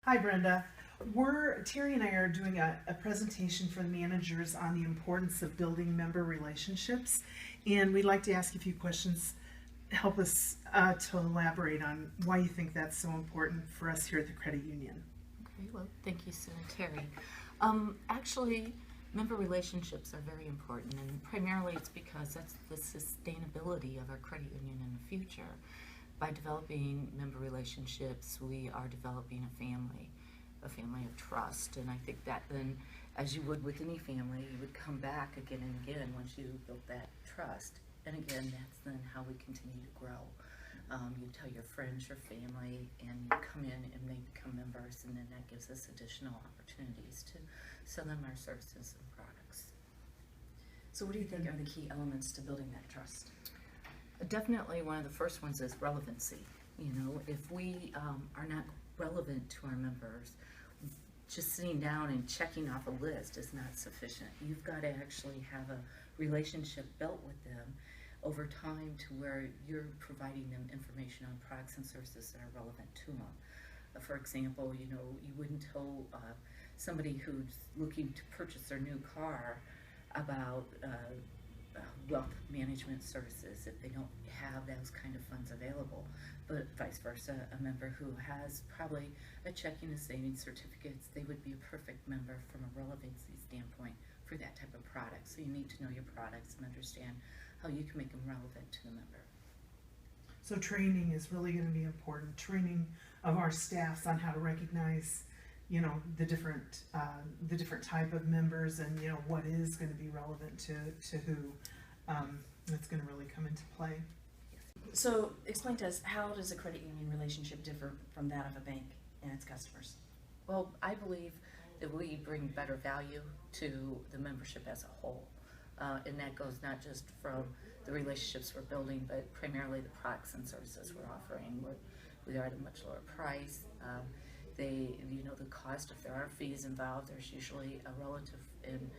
Hi, Brenda. Terry and I are doing a presentation for the managers on the importance of building member relationships, and we'd like to ask you a few questions. Help us to elaborate on why you think that's so important for us here at the credit union. Okay, well, thank you, Sue and Terry. Actually, member relationships are very important, and primarily it's because that's the sustainability of our credit union in the future. By developing member relationships, we are developing a family of trust, and I think that then, as you would with any family, you would come back again and again once you built that trust. And again, that's then how we continue to grow. You tell your friends, your family, and you come in and they become members, and then that gives us additional opportunities to sell them our services and products. So what do you think are the key elements to building that trust? Definitely one of the first ones is relevancy. You know, if we are not relevant to our members, just sitting down and checking off a list is not sufficient. You've got to actually have a relationship built with them over time to where you're providing them information on products and services that are relevant to them. For example, you know, you wouldn't tell somebody who's looking to purchase their new car about wealth management services if they don't have those kind of funds available, but vice versa, a member who has probably a checking and savings certificates, they would be a perfect member from a relevancy standpoint for that type of product. So you need to know your products and understand how you can make them relevant to the member. So training is really going to be important. Training of our staffs on how to recognize, you know, the different type of members, and you know what is going to be relevant to who. That's going to really come into play. So explain to us, how does a credit union relationship differ from that of a bank and its customers? Well, I believe that we bring better value to the membership as a whole. And that goes not just from the relationships we're building, but primarily the products and services we're offering. We are at a much lower price. You know, the cost, if there are fees involved, there's usually a relative and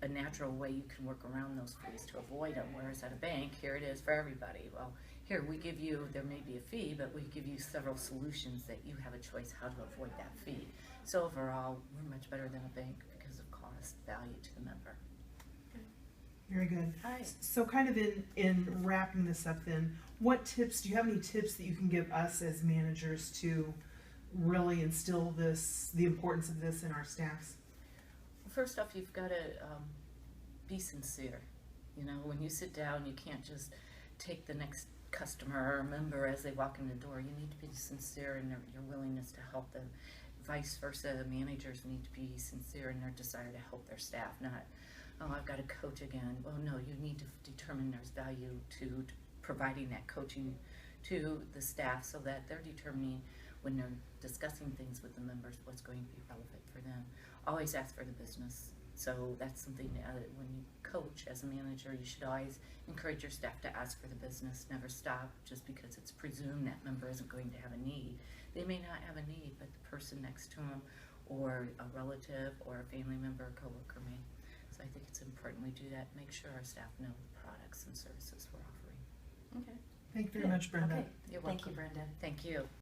a natural way you can work around those fees to avoid them, whereas at a bank, here it is for everybody. Well, here we give you, there may be a fee, but we give you several solutions that you have a choice how to avoid that fee. So overall, we're much better than a bank because of cost value to the member. Very good. Hi. So kind of in wrapping this up then, what tips, do you have any tips that you can give us as managers to really instill the importance of this in our staffs? First off, you've got to be sincere. You know, when you sit down, you can't just take the next customer or member as they walk in the door. You need to be sincere in your willingness to help them. Vice versa, managers need to be sincere in their desire to help their staff, not, oh, I've got to coach again. Well, no, you need to determine there's value to providing that coaching to the staff so that they're determining when they're discussing things with the members what's going to be relevant for them. Always ask for the business. So that's something that when you coach as a manager, you should always encourage your staff to ask for the business. Never stop just because it's presumed that member isn't going to have a need. They may not have a need, but the person next to them or a relative or a family member or coworker may. So I think it's important we do that. Make sure our staff know the products and services we're offering. Okay. Thank you very much, Brenda. Okay. You're Thank welcome. you, Brenda. Thank you.